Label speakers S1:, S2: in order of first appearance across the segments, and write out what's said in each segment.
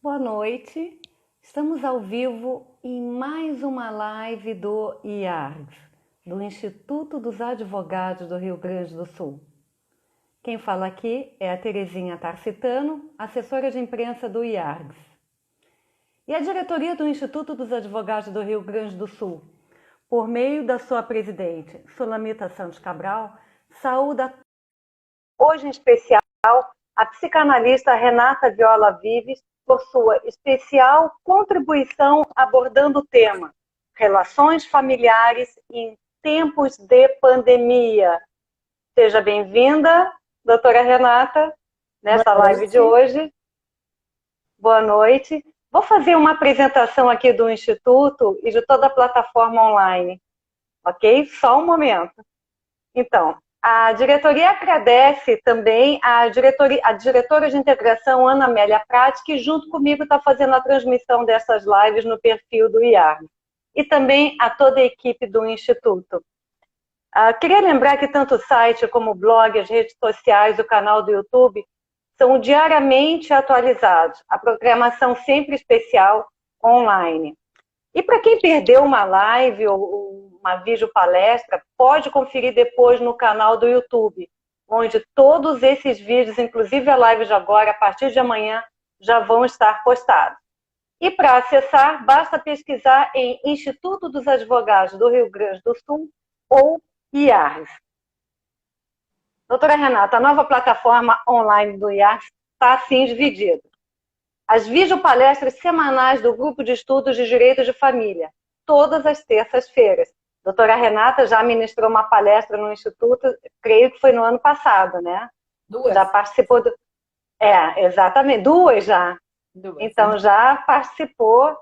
S1: Boa noite. Estamos ao vivo em mais uma live do IARGS, do Instituto dos Advogados do Rio Grande do Sul. Quem fala aqui é a Terezinha Tarcitano, assessora de imprensa do IARGS. E a diretoria do Instituto dos Advogados do Rio Grande do Sul, por meio da sua presidente, Sulamita Santos Cabral, saúda hoje em especial a psicanalista Renata Viola Vives por sua especial contribuição abordando o tema Relações Familiares em Tempos de Pandemia. Seja bem-vinda, doutora Renata, nessa live de hoje. Boa noite. Vou fazer uma apresentação aqui do Instituto e de toda a plataforma online, ok? Só um momento. Então, a diretoria agradece também a diretora de integração, Ana Amélia Prati, que junto comigo está fazendo a transmissão dessas lives no perfil do IAR. E também a toda a equipe do Instituto. Queria lembrar que tanto o site como o blog, as redes sociais, o canal do YouTube são diariamente atualizados. A programação sempre especial online. E para quem perdeu uma live ou uma videopalestra, pode conferir depois no canal do YouTube, onde todos esses vídeos, inclusive a live de agora, a partir de amanhã, já vão estar postados. E para acessar, basta pesquisar em Instituto dos Advogados do Rio Grande do Sul ou IARS. Doutora Renata, a nova plataforma online do IARS está assim dividida. As videopalestras semanais do Grupo de Estudos de Direito de Família, todas as terças-feiras. Doutora Renata já ministrou uma palestra no Instituto, creio que foi no ano passado, né?
S2: Duas.
S1: Já participou do... exatamente, duas já. Então, já participou,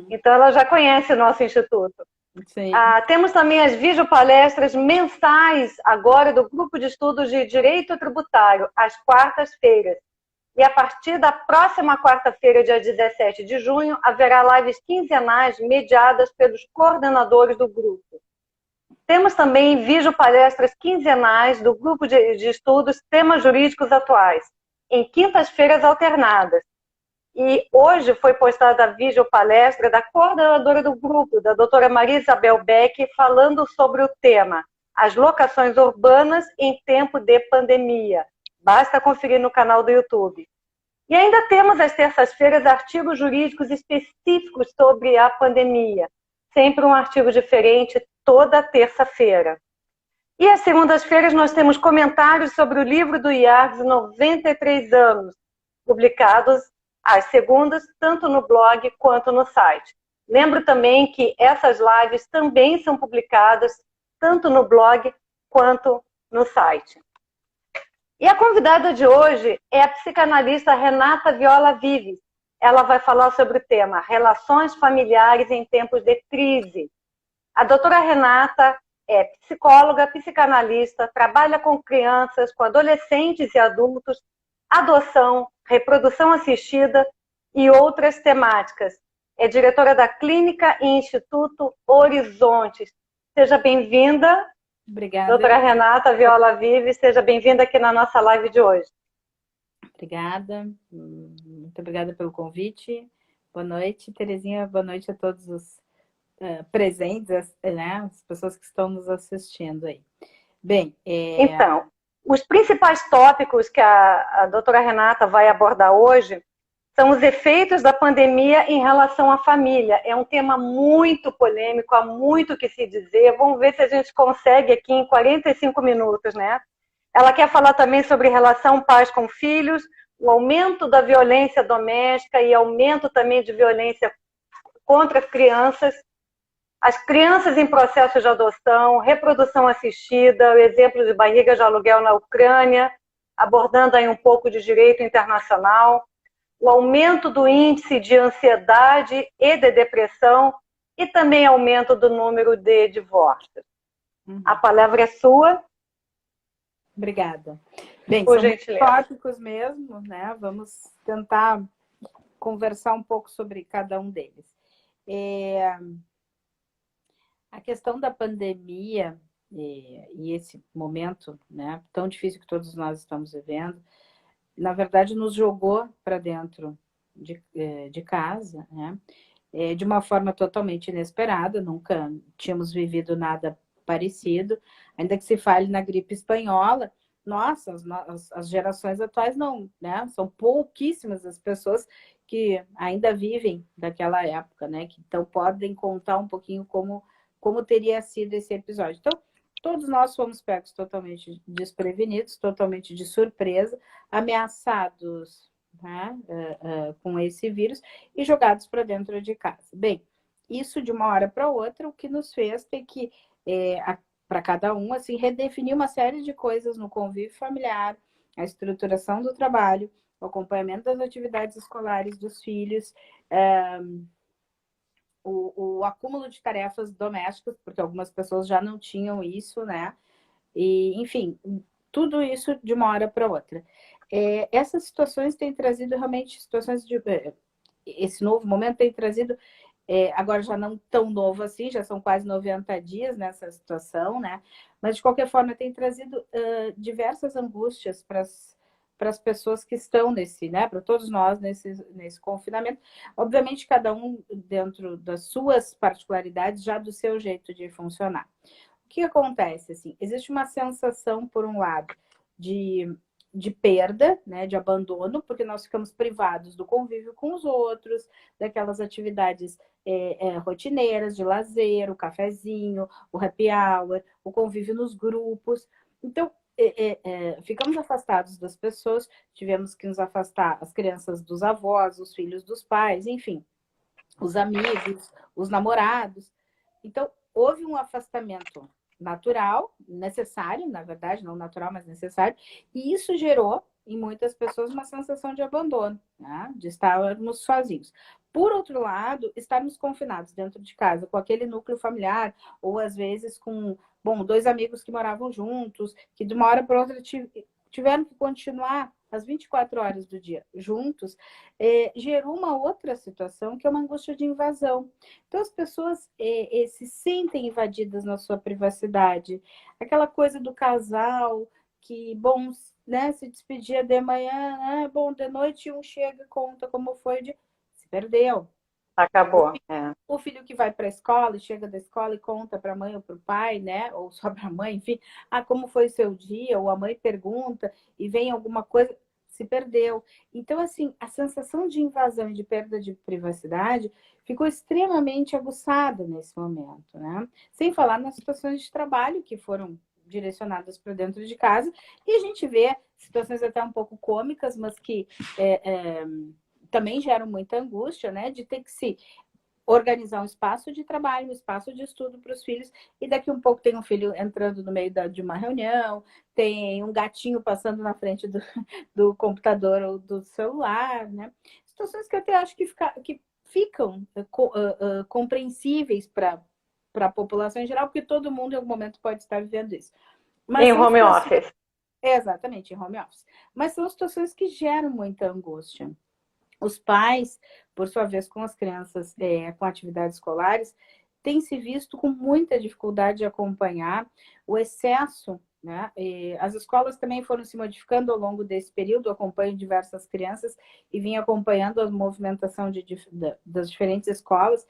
S1: Então ela já conhece o nosso Instituto.
S2: Sim.
S1: Temos também as videopalestras mensais, agora, do Grupo de Estudos de Direito Tributário, às quartas-feiras. E a partir da próxima quarta-feira, dia 17 de junho, haverá lives quinzenais mediadas pelos coordenadores do grupo. Temos também videopalestras quinzenais do grupo de estudos Temas Jurídicos Atuais, em quintas-feiras alternadas. E hoje foi postada a videopalestra da coordenadora do grupo, da doutora Maria Isabel Beck, falando sobre o tema As locações urbanas em tempo de pandemia. Basta conferir no canal do YouTube. E ainda temos às terças-feiras artigos jurídicos específicos sobre a pandemia. Sempre um artigo diferente, toda terça-feira. E às segundas-feiras nós temos comentários sobre o livro do IARGS 93 anos, publicados às segundas, tanto no blog quanto no site. Lembro também que essas lives também são publicadas tanto no blog quanto no site. E a convidada de hoje é a psicanalista Renata Viola Vives. Ela vai falar sobre o tema Relações Familiares em Tempos de Crise. A doutora Renata é psicóloga, psicanalista, trabalha com crianças, com adolescentes e adultos, adoção, reprodução assistida e outras temáticas. É diretora da Clínica e Instituto Horizontes. Seja bem-vinda.
S2: Obrigada.
S1: Doutora Renata Viola Vives, seja bem-vinda aqui na nossa live de hoje.
S2: Obrigada, muito obrigada pelo convite. Boa noite, Terezinha, boa noite a todos os presentes, né? As pessoas que estão nos assistindo aí. Bem,
S1: Então, os principais tópicos que a doutora Renata vai abordar hoje são os efeitos da pandemia em relação à família. É um tema muito polêmico, há muito o que se dizer. Vamos ver se a gente consegue aqui em 45 minutos, né? Ela quer falar também sobre relação pais com filhos, o aumento da violência doméstica e aumento também de violência contra as crianças em processo de adoção, reprodução assistida, o exemplo de barriga de aluguel na Ucrânia, abordando aí um pouco de direito internacional, o aumento do índice de ansiedade e de depressão e também aumento do número de divórcios. A palavra é sua.
S2: Obrigada. Bem,
S1: por
S2: são
S1: gentileza.
S2: tópicos mesmo, né? Vamos tentar conversar um pouco sobre cada um deles. A questão da pandemia e esse momento, né, tão difícil que todos nós estamos vivendo, na verdade nos jogou para dentro de casa, né? De uma forma totalmente inesperada, nunca tínhamos vivido nada parecido, ainda que se fale na gripe espanhola. Nossa, as gerações atuais não, né? São pouquíssimas as pessoas que ainda vivem daquela época, né? Que então podem contar um pouquinho como teria sido esse episódio. Então, todos nós fomos pegos totalmente desprevenidos, totalmente de surpresa, ameaçados, né, com esse vírus e jogados para dentro de casa. Bem, isso de uma hora para outra, o que nos fez ter que, para cada um, assim, redefinir uma série de coisas no convívio familiar, a estruturação do trabalho, o acompanhamento das atividades escolares dos filhos, o acúmulo de tarefas domésticas, porque algumas pessoas já não tinham isso, né? E, enfim, tudo isso de uma hora para outra. Essas situações têm trazido realmente situações de. Esse novo momento tem trazido, agora já não tão novo assim, já são quase 90 dias nessa situação, né? Mas de qualquer forma tem trazido diversas angústias para as pessoas que estão nesse, né? Para todos nós nesse confinamento. Obviamente, cada um dentro das suas particularidades, já do seu jeito de funcionar. O que acontece? Assim, existe uma sensação, por um lado, de perda, né, de abandono, porque nós ficamos privados do convívio com os outros, daquelas atividades rotineiras de lazer, o cafezinho, o happy hour, o convívio nos grupos. Então, ficamos afastados das pessoas, tivemos que nos afastar, as crianças dos avós, os filhos dos pais, enfim, os amigos, os namorados. Então, houve um afastamento natural, necessário, na verdade, não natural, mas necessário, e isso gerou em muitas pessoas uma sensação de abandono, né? De estarmos sozinhos. Por outro lado, estarmos confinados dentro de casa, com aquele núcleo familiar, ou às vezes com, bom, dois amigos que moravam juntos, que de uma hora para outra tiveram que continuar as 24 horas do dia juntos, gerou uma outra situação, que é uma angústia de invasão. Então, as pessoas se sentem invadidas na sua privacidade. Aquela coisa do casal que, bom, né, se despedia de manhã, né, bom, de noite um chega e conta como foi, se perdeu.
S1: Acabou.
S2: O filho que vai para a escola, chega da escola e conta para a mãe ou para o pai, né? Ou só para a mãe, enfim, como foi o seu dia? Ou a mãe pergunta e vem alguma coisa, se perdeu. Então, assim, a sensação de invasão e de perda de privacidade ficou extremamente aguçada nesse momento, né? Sem falar nas situações de trabalho que foram direcionadas para dentro de casa, e a gente vê situações até um pouco cômicas, mas que também geram muita angústia, né? De ter que se organizar um espaço de trabalho, um espaço de estudo para os filhos, e daqui um pouco tem um filho entrando no meio de uma reunião, tem um gatinho passando na frente do computador ou do celular, né? Situações que eu até acho que ficam compreensíveis para a população em geral, porque todo mundo em algum momento pode estar vivendo isso. Mas
S1: em home office.
S2: Exatamente, em home office. Mas são situações que geram muita angústia. Os pais, por sua vez, com as crianças com atividades escolares, têm se visto com muita dificuldade de acompanhar o excesso, né? As escolas também foram se modificando ao longo desse período, eu acompanho diversas crianças e vim acompanhando a movimentação das diferentes escolas,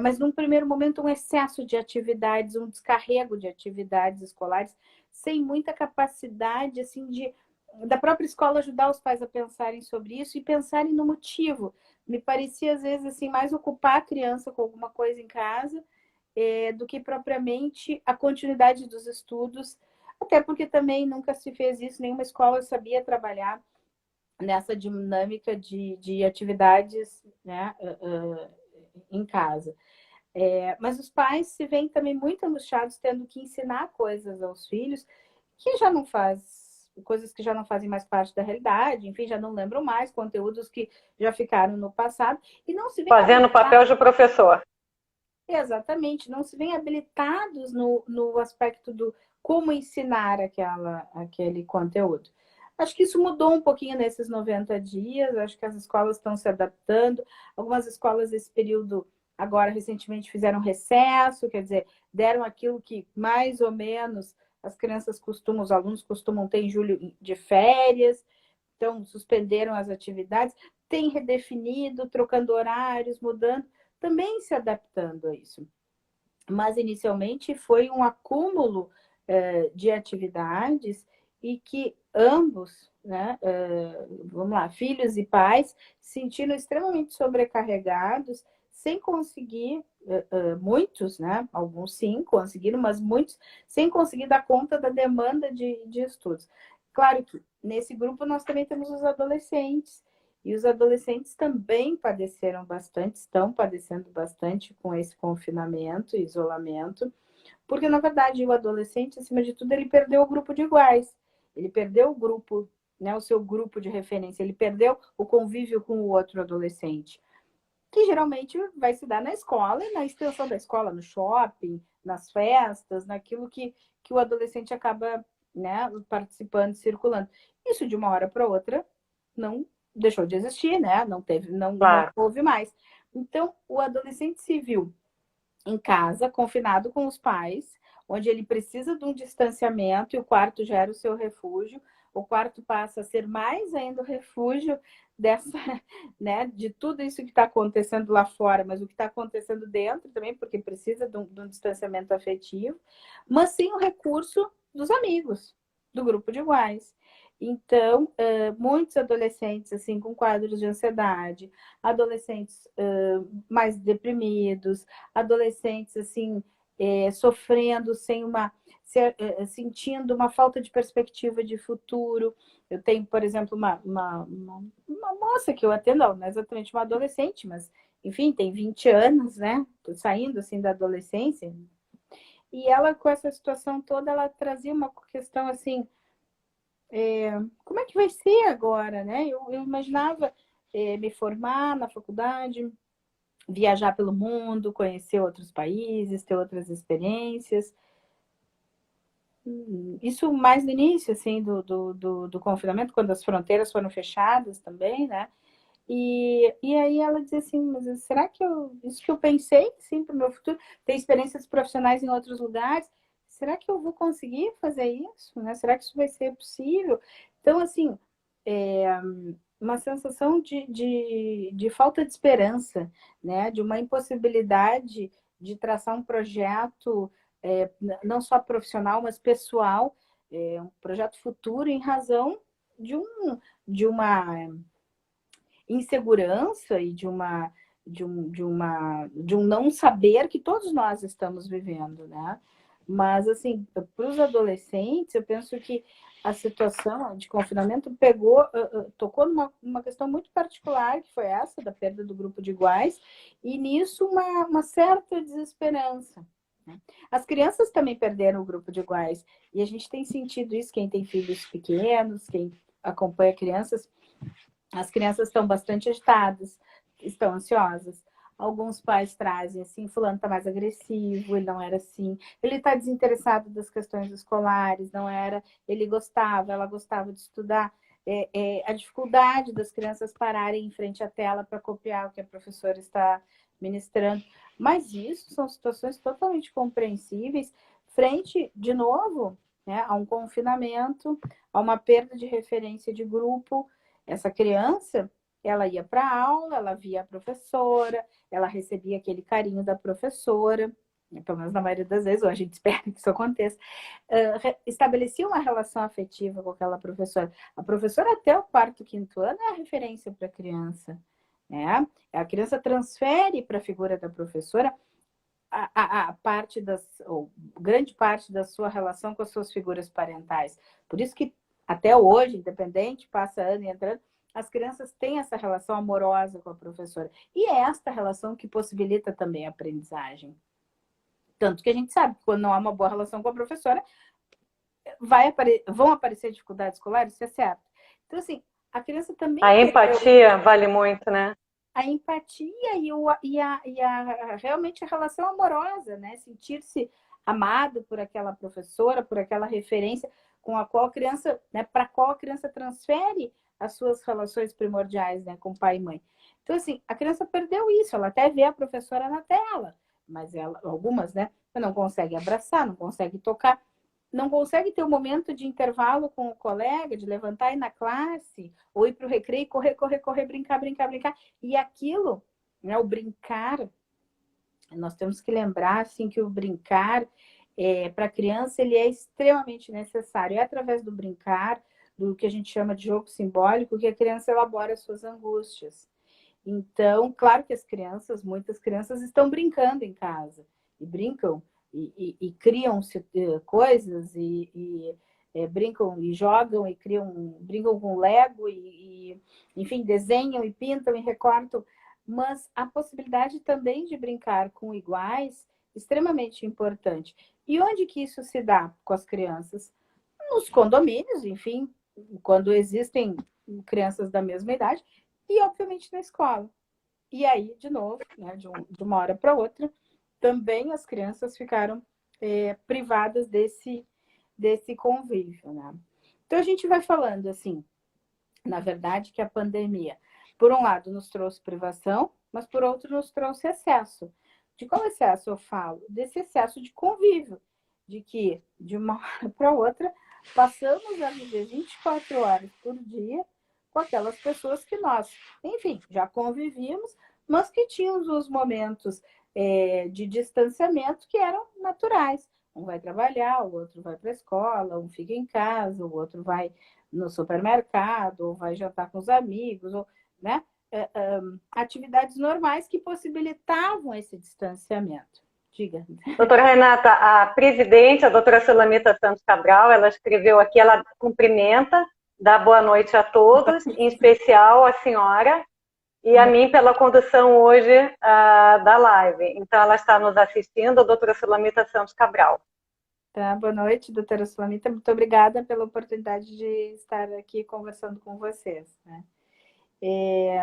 S2: mas num primeiro momento um excesso de atividades, um descarrego de atividades escolares, sem muita capacidade assim da própria escola ajudar os pais a pensarem sobre isso e pensarem no motivo. Me parecia, às vezes, assim, mais ocupar a criança com alguma coisa em casa do que propriamente a continuidade dos estudos, até porque também nunca se fez isso, nenhuma escola sabia trabalhar nessa dinâmica de atividades, né, em casa. Mas os pais se veem também muito angustiados, tendo que ensinar coisas aos filhos que já não faz, coisas que já não fazem mais parte da realidade, enfim, já não lembram mais, conteúdos que já ficaram no passado, e não se veem
S1: fazendo o papel de professor.
S2: Exatamente, não se veem habilitados no aspecto do como ensinar aquele conteúdo. Acho que isso mudou um pouquinho nesses 90 dias, acho que as escolas estão se adaptando, algumas escolas nesse período agora recentemente fizeram recesso, quer dizer, deram aquilo que mais ou menos as crianças costumam, os alunos costumam ter em julho de férias, então suspenderam as atividades, tem redefinido, trocando horários, mudando, também se adaptando a isso. Mas inicialmente foi um acúmulo de atividades e que ambos, né, vamos lá, filhos e pais, se sentiram extremamente sobrecarregados, sem conseguir, muitos, né, alguns sim conseguiram, mas muitos sem conseguir dar conta da demanda de estudos. Claro que nesse grupo nós também temos os adolescentes, e os adolescentes também padeceram bastante, estão padecendo bastante com esse confinamento e isolamento, porque, na verdade, o adolescente, acima de tudo, ele perdeu o grupo de iguais, ele perdeu o grupo, né, o seu grupo de referência, ele perdeu o convívio com o outro adolescente, que geralmente vai se dar na escola e na extensão da escola, no shopping, nas festas, naquilo que o adolescente acaba, né, participando, circulando. Isso de uma hora para outra não deixou de existir, né? Não
S1: Claro.
S2: houve mais. Então, o adolescente se viu em casa, confinado com os pais, onde ele precisa de um distanciamento e o quarto já era o seu refúgio. O quarto passa a ser mais ainda o refúgio dessa, né, de tudo isso que está acontecendo lá fora, mas o que está acontecendo dentro também, porque precisa de um distanciamento afetivo, mas sim o recurso dos amigos, do grupo de iguais. Então, muitos adolescentes assim com quadros de ansiedade, adolescentes mais deprimidos, adolescentes assim sofrendo sem sentindo uma falta de perspectiva de futuro. Eu tenho, por exemplo, uma moça que eu atendo, não é exatamente uma adolescente, mas enfim, tem 20 anos, né? Tô saindo assim da adolescência. E ela, com essa situação toda, ela trazia uma questão assim, como é que vai ser agora, né? Eu imaginava me formar na faculdade, viajar pelo mundo, conhecer outros países, ter outras experiências. Isso mais no início, assim, do confinamento, quando as fronteiras foram fechadas também, né? E aí ela dizia assim, mas será que isso que eu pensei, sim, para o meu futuro, ter experiências profissionais em outros lugares, será que eu vou conseguir fazer isso, né? Será que isso vai ser possível? Então, assim, uma sensação de falta de esperança, né? De uma impossibilidade de traçar um projeto, não só profissional, mas pessoal, um projeto futuro em razão de, um, de uma insegurança e de um não saber que todos nós estamos vivendo, né? Mas, assim, para os adolescentes, eu penso que a situação de confinamento tocou numa questão muito particular, que foi essa, da perda do grupo de iguais, e nisso uma certa desesperança. Né? As crianças também perderam o grupo de iguais, e a gente tem sentido isso, quem tem filhos pequenos, quem acompanha crianças, as crianças estão bastante agitadas, estão ansiosas. Alguns pais trazem assim, fulano está mais agressivo, ele não era assim. Ele está desinteressado das questões escolares, não era. Ele gostava, ela gostava de estudar. A dificuldade das crianças pararem em frente à tela para copiar o que a professora está ministrando. Mas isso são situações totalmente compreensíveis frente, de novo, né, a um confinamento, a uma perda de referência de grupo. Essa criança, ela ia para a aula, ela via a professora, ela recebia aquele carinho da professora, pelo menos na maioria das vezes, ou a gente espera que isso aconteça, estabelecia uma relação afetiva com aquela professora. A professora até o quarto, quinto ano é a referência para a criança. Né? A criança transfere para a figura da professora a parte ou grande parte da sua relação com as suas figuras parentais. Por isso que até hoje, independente, passa ano e entrando, as crianças têm essa relação amorosa com a professora. E é esta relação que possibilita também a aprendizagem. Tanto que a gente sabe que quando não há uma boa relação com a professora, vão aparecer dificuldades escolares, isso é certo. Então, assim, a criança também...
S1: A empatia vale muito, né?
S2: A empatia realmente a relação amorosa, né? Sentir-se amado por aquela professora, por aquela referência com a qual a criança, né, para a qual a criança transfere as suas relações primordiais, né, com pai e mãe. Então, assim, a criança perdeu isso, ela até vê a professora na tela, mas algumas, né, não consegue abraçar, não consegue tocar. não consegue ter um momento de intervalo com o colega, de levantar e ir na classe, ou ir para o recreio, correr, correr, correr, brincar, brincar, brincar. E aquilo, né, o brincar, nós temos que lembrar assim, que o brincar, para a criança, ele é extremamente necessário. É através do brincar, do que a gente chama de jogo simbólico, que a criança elabora as suas angústias. Então, claro que as crianças, muitas crianças estão brincando em casa, e brincam e criam coisas brincam e jogam e criam, brincam com Lego enfim, desenham e pintam e recortam, mas a possibilidade também de brincar com iguais extremamente importante. E onde que isso se dá com as crianças? Nos condomínios, enfim, quando existem crianças da mesma idade, e obviamente na escola. E aí, de novo, né, de uma hora para outra, também as crianças ficaram privadas desse convívio, né? Então a gente vai falando assim, na verdade, que a pandemia, por um lado, nos trouxe privação, mas por outro, nos trouxe excesso. De qual excesso eu falo? Desse excesso de convívio, de que de uma hora para outra passamos a viver 24 horas por dia com aquelas pessoas que nós, enfim, já convivíamos, mas que tínhamos os momentos de distanciamento que eram naturais. Um vai trabalhar, o outro vai para a escola, um fica em casa, o outro vai no supermercado, ou vai jantar com os amigos, ou, né? Atividades normais que possibilitavam esse distanciamento. Diga.
S1: Doutora Renata, a presidente, a doutora Sulamita Santos Cabral, ela escreveu aqui, ela cumprimenta, dá boa noite a todos, em especial a senhora e a mim pela condução hoje da live. Então, ela está nos assistindo, a doutora Sulamita Santos Cabral.
S2: Tá, boa noite, doutora Sulamita. Muito obrigada pela oportunidade de estar aqui conversando com vocês, né?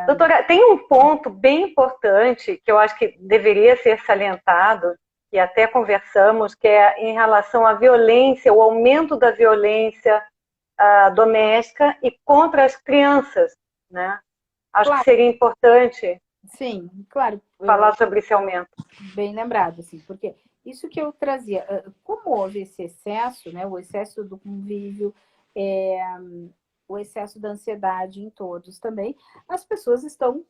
S1: Doutora, tem um ponto bem importante que eu acho que deveria ser salientado, que até conversamos, que é em relação à violência, o aumento da violência doméstica e contra as crianças, né? Acho
S2: Claro.
S1: que seria importante,
S2: sim, claro,
S1: falar sobre esse aumento.
S2: Bem lembrado, assim, porque isso que eu trazia, como houve esse excesso, né, o excesso do convívio, o excesso da ansiedade em todos também, as pessoas estão,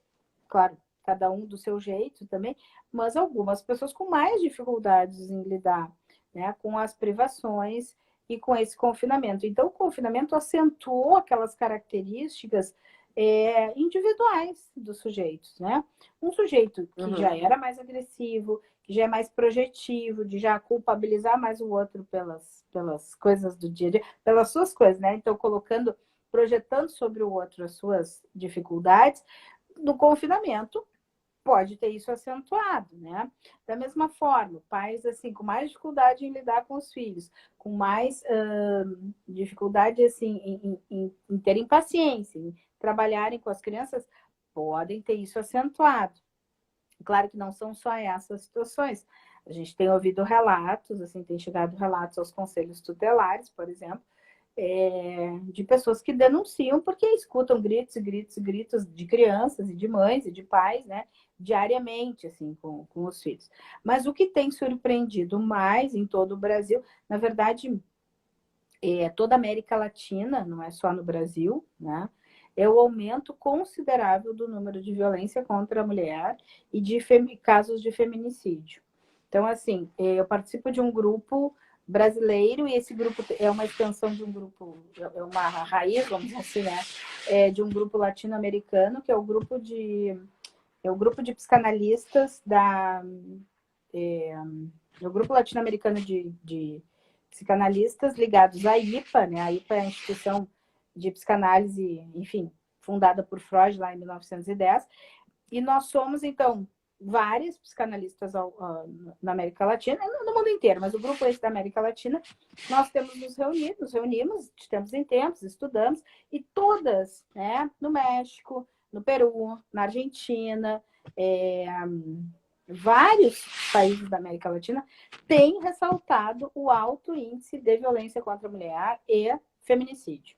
S2: claro, cada um do seu jeito também, mas algumas pessoas com mais dificuldades em lidar, né, com as privações e com esse confinamento. Então, o confinamento acentuou aquelas características individuais dos sujeitos, né? Um sujeito que já era mais agressivo, que já é mais projetivo, de já culpabilizar mais o outro pelas coisas do dia a dia, pelas suas coisas, né? Então, projetando sobre o outro as suas dificuldades, no confinamento pode ter isso acentuado, né? Da mesma forma, pais assim com mais dificuldade em lidar com os filhos, com mais dificuldade assim em terem paciência, em trabalharem com as crianças, podem ter isso acentuado. Claro que não são só essas situações. A gente tem ouvido relatos, assim, tem chegado relatos aos conselhos tutelares, por exemplo, de pessoas que denunciam porque escutam gritos e gritos e gritos de crianças e de mães e de pais, né, diariamente, assim, com os filhos. Mas o que tem surpreendido mais em todo o Brasil, na verdade, toda a América Latina, não é só no Brasil, né, é o aumento considerável do número de violência contra a mulher e de casos de feminicídio. Então, assim, eu participo de um grupo brasileiro, e esse grupo é uma extensão de um grupo, é uma raiz, vamos dizer assim, né? De um grupo latino-americano, que é o grupo de psicanalistas o grupo latino-americano de psicanalistas ligados à IPA, né? A IPA é a instituição de psicanálise, enfim, fundada por Freud lá em 1910, e nós somos, então, várias psicanalistas na América Latina, no mundo inteiro, mas o grupo esse da América Latina, nós temos nos reunimos de tempos em tempos, estudamos, e todas, né, no México, no Peru, na Argentina, vários países da América Latina têm ressaltado o alto índice de violência contra a mulher e feminicídio.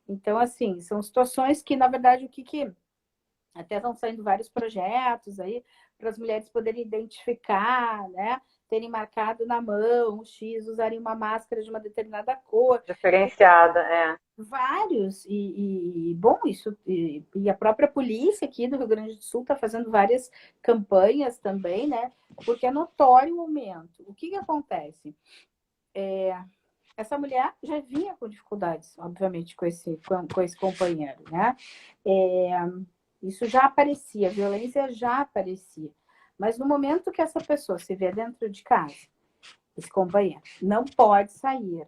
S2: Então, assim, são situações que, na verdade, o que até estão saindo vários projetos aí para as mulheres poderem identificar, né, terem marcado na mão, o X, usarem uma máscara de uma determinada cor.
S1: Diferenciada, é.
S2: Vários, bom, isso, e a própria polícia aqui do Rio Grande do Sul está fazendo várias campanhas também, né? Porque é notório o aumento. O que acontece? Essa mulher já vinha com dificuldades, obviamente, com esse companheiro, né? Isso já aparecia, a violência já aparecia. Mas no momento que essa pessoa se vê dentro de casa, esse companheiro não pode sair,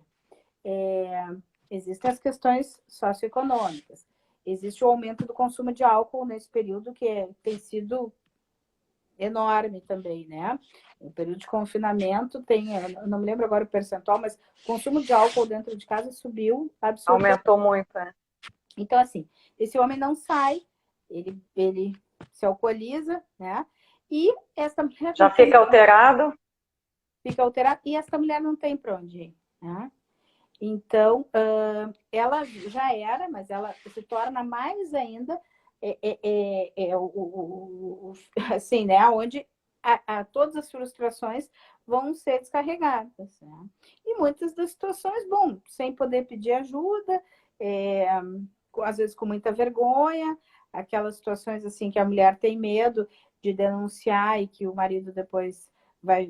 S2: existem as questões socioeconômicas, existe o aumento do consumo de álcool nesse período que tem sido enorme também, né? No período de confinamento eu não me lembro agora o percentual, mas o consumo de álcool dentro de casa subiu absurdamente.
S1: Aumentou muito, né?
S2: Então, assim, esse homem não sai, ele se alcooliza, né? E essa mulher
S1: já fica alterado.
S2: Fica alterado, e essa mulher não tem para onde ir, né? Então, ela já era, mas ela se torna mais ainda assim, né? Onde todas as frustrações vão ser descarregadas. Né? E muitas das situações, bom, sem poder pedir ajuda, às vezes com muita vergonha, aquelas situações assim que a mulher tem medo de denunciar e que o marido depois vai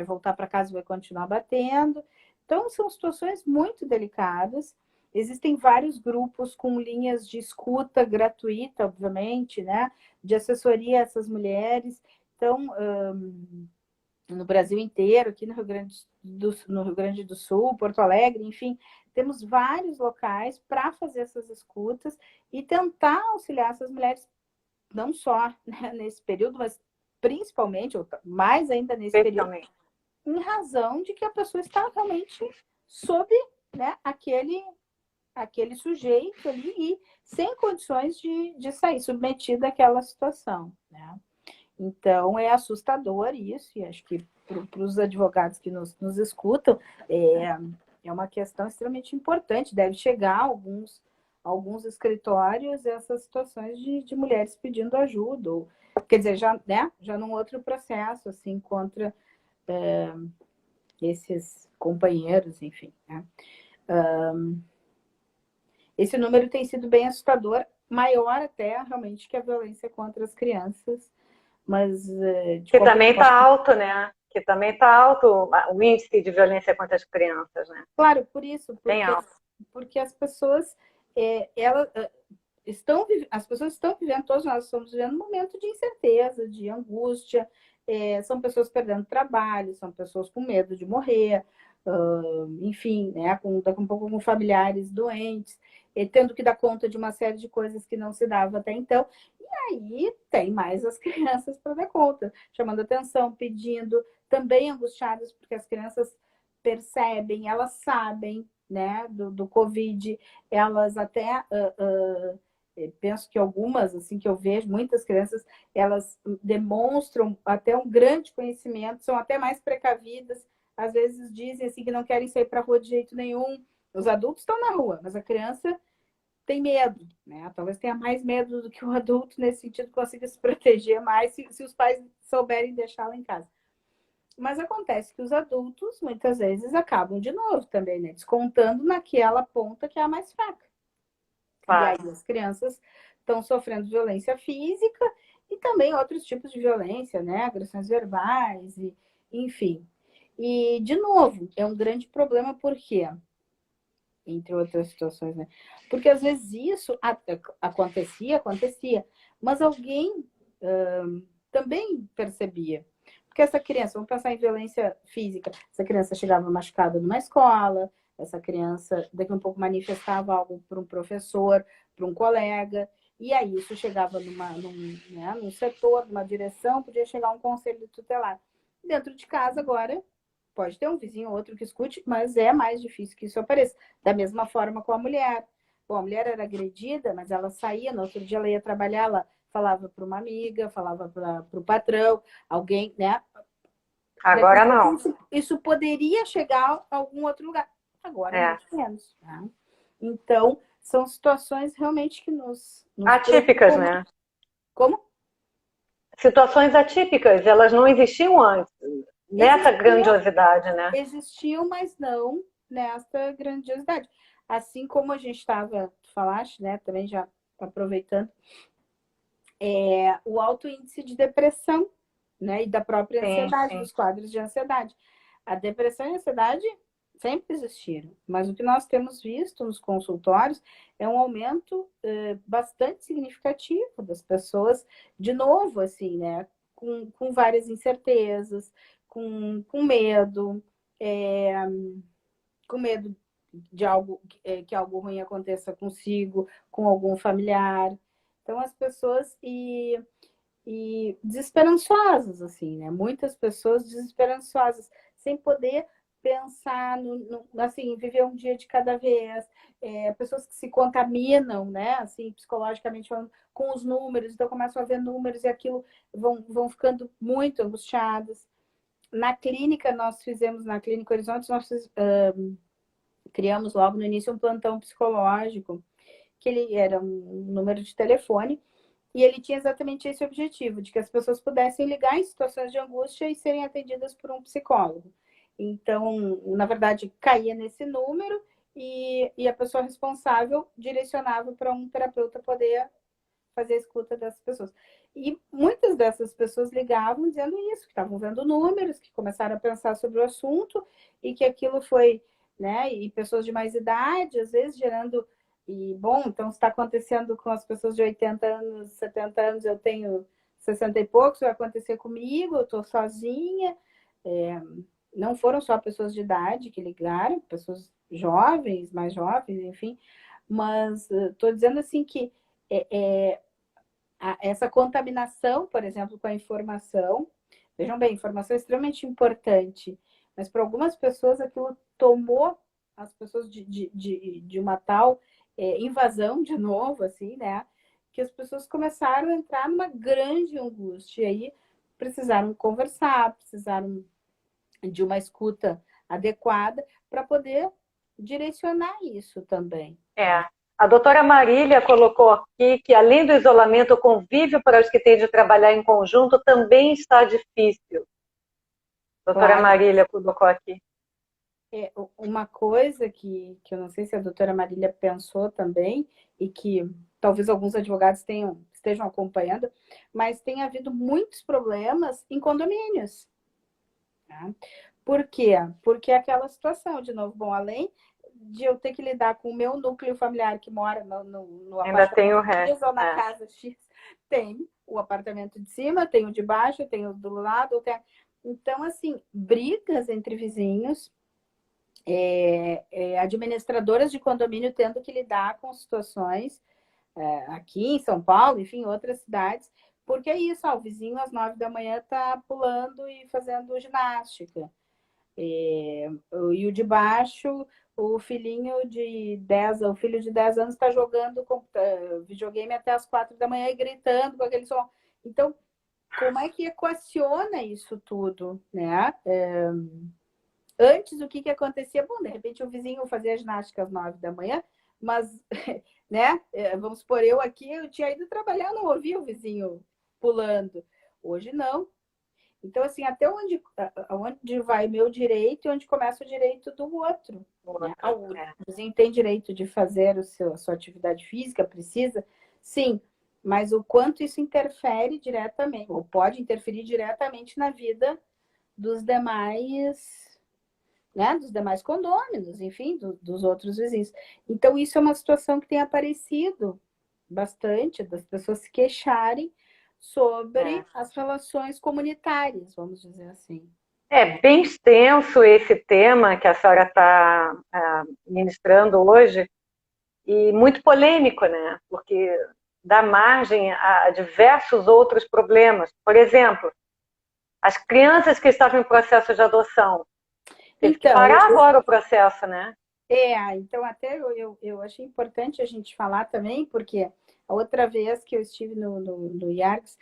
S2: voltar para casa e vai continuar batendo. Então, são situações muito delicadas. Existem vários grupos com linhas de escuta gratuita, obviamente, né? De assessoria a essas mulheres. Então, no Brasil inteiro, aqui no Rio Grande do Sul, Porto Alegre, enfim, temos vários locais para fazer essas escutas e tentar auxiliar essas mulheres, não só, né, nesse período, mas principalmente, ou mais ainda nesse período, em razão de que a pessoa está realmente sob, né, aquele sujeito ali e sem condições de sair, submetido àquela situação, né? Então, é assustador isso, e acho que para os advogados que nos escutam, é uma questão extremamente importante. Deve chegar a alguns escritórios essas situações de mulheres pedindo ajuda, ou, quer dizer, já num outro processo, assim, contra esses companheiros, enfim, né? Esse número tem sido bem assustador, maior até, realmente, que a violência contra as crianças, mas...
S1: que também está alto, né? Que também está alto o índice de violência contra as crianças, né?
S2: Claro, por isso,
S1: bem alto.
S2: Porque as pessoas, as pessoas estão vivendo, todos nós estamos vivendo um momento de incerteza, de angústia, são pessoas perdendo trabalho, são pessoas com medo de morrer, enfim, né, daqui a pouco com familiares doentes, tendo que dar conta de uma série de coisas que não se dava até então. E aí tem mais as crianças para dar conta, chamando atenção, pedindo, também angustiadas, porque as crianças percebem, elas sabem, né, do Covid, elas até... penso que algumas, assim, que eu vejo, muitas crianças, elas demonstram até um grande conhecimento, são até mais precavidas, às vezes dizem assim que não querem sair para a rua de jeito nenhum. Os adultos estão na rua, mas a criança tem medo, né? Talvez tenha mais medo do que o adulto, nesse sentido, consiga se proteger mais se os pais souberem deixá-la em casa. Mas acontece que os adultos, muitas vezes, acabam de novo também, né? Descontando naquela ponta que é a mais fraca. Claro. E aí as crianças estão sofrendo violência física e também outros tipos de violência, né? Agressões verbais, enfim. E, de novo, é um grande problema porque, entre outras situações, né? Porque às vezes isso acontecia, mas alguém também percebia. Porque essa criança, vamos pensar em violência física, essa criança chegava machucada numa escola, essa criança daqui a um pouco manifestava algo para um professor, para um colega, e aí isso chegava num setor, numa direção, podia chegar um conselho tutelar. Dentro de casa agora, pode ter um vizinho ou outro que escute, mas é mais difícil que isso apareça. Da mesma forma com a mulher. Bom, a mulher era agredida, mas ela saía, no outro dia ela ia trabalhar, ela falava para uma amiga, falava para o patrão, alguém, né?
S1: Agora não.
S2: Isso poderia chegar a algum outro lugar. Agora, muito menos. Né? Então, são situações realmente que nos
S1: atípicas, né?
S2: Como?
S1: Situações atípicas, elas não existiam antes. nessa grandiosidade, né?
S2: Existiam, mas não nessa grandiosidade. Assim como a gente estava, tu falaste, né, também já aproveitando, o alto índice de depressão, né, e da própria ansiedade, dos quadros de ansiedade. A depressão e a ansiedade sempre existiram, mas o que nós temos visto nos consultórios é um aumento bastante significativo das pessoas, de novo, assim, né, com várias incertezas, com medo, com medo de algo que algo ruim aconteça consigo, com algum familiar. Então as pessoas desesperançosas, assim, né? Muitas pessoas desesperançosas, sem poder pensar assim, viver um dia de cada vez, pessoas que se contaminam, né? Assim, psicologicamente falando, com os números, então começam a ver números e aquilo vão ficando muito angustiadas. Na clínica, na Clínica Horizontes, nós criamos logo no início um plantão psicológico, que ele era um número de telefone, e ele tinha exatamente esse objetivo, de que as pessoas pudessem ligar em situações de angústia e serem atendidas por um psicólogo. Então, na verdade, caía nesse número e a pessoa responsável direcionava para um terapeuta poder fazer a escuta dessas pessoas. E muitas dessas pessoas ligavam dizendo isso, que estavam vendo números, que começaram a pensar sobre o assunto e que aquilo foi, né? E pessoas de mais idade, às vezes gerando. E, bom, então está acontecendo com as pessoas de 80 anos, 70 anos, eu tenho 60 e poucos, vai acontecer comigo, eu estou sozinha. Não foram só pessoas de idade que ligaram, pessoas jovens, mais jovens, enfim, mas estou dizendo assim que essa contaminação, por exemplo, com a informação, vejam bem, informação é extremamente importante, mas para algumas pessoas aquilo tomou as pessoas de uma tal invasão, de novo, assim, né? Que as pessoas começaram a entrar numa grande angústia. E aí precisaram conversar, precisaram de uma escuta adequada para poder direcionar isso também.
S1: A doutora Marília colocou aqui que, além do isolamento, o convívio para os que têm de trabalhar em conjunto também está difícil. Doutora
S2: Claro.
S1: Marília colocou aqui.
S2: Uma coisa que eu não sei se a doutora Marília pensou também, e que talvez alguns advogados estejam acompanhando, mas tem havido muitos problemas em condomínios. Tá? Por quê? Porque é aquela situação, de novo, bom, além de eu ter que lidar com o meu núcleo familiar que mora no
S1: Ainda tem o
S2: apartamento X
S1: resto.
S2: ou na casa X, tem o apartamento de cima, tem o de baixo, tem o do lado. Então, assim, brigas entre vizinhos, administradoras de condomínio tendo que lidar com situações aqui em São Paulo, enfim, outras cidades, porque é isso, o vizinho às 9 da manhã está pulando e fazendo ginástica. E o de baixo, o filho de 10 anos está jogando videogame até as 4 da manhã e gritando com aquele som. Então, como é que equaciona isso tudo, né? Antes, o que acontecia? Bom, de repente o vizinho fazia ginástica às 9 da manhã, mas, né? Vamos supor, eu aqui, eu tinha ido trabalhar, não ouvia o vizinho pulando. Hoje não. Então, assim, até onde vai meu direito e onde começa o direito do outro. Né? O vizinho tem direito de fazer a sua atividade física, precisa? Sim, mas o quanto isso interfere diretamente, ou pode interferir diretamente na vida dos demais, né, dos demais condôminos, enfim, dos outros vizinhos. Então, isso é uma situação que tem aparecido bastante, das pessoas se queixarem sobre as relações comunitárias, vamos dizer assim.
S1: É bem extenso esse tema que a senhora está ministrando hoje e muito polêmico, né? Porque dá margem a diversos outros problemas. Por exemplo, as crianças que estavam em processo de adoção. Teve que parar agora o processo, né?
S2: Então até eu achei importante a gente falar também, porque a outra vez que eu estive no IARCS,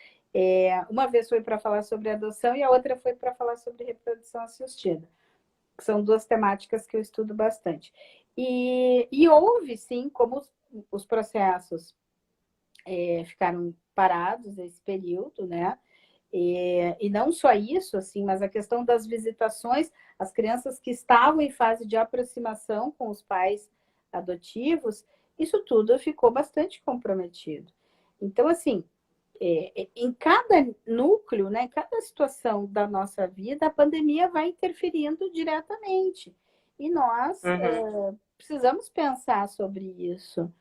S2: uma vez foi para falar sobre adoção e a outra foi para falar sobre reprodução assistida, que são duas temáticas que eu estudo bastante. E houve, sim, como os processos ficaram parados nesse período, né? E não só isso, assim, mas a questão das visitações, as crianças que estavam em fase de aproximação com os pais adotivos, isso tudo ficou bastante comprometido. Então, assim, em cada núcleo, né, em cada situação da nossa vida, a pandemia vai interferindo diretamente. E nós precisamos pensar sobre isso.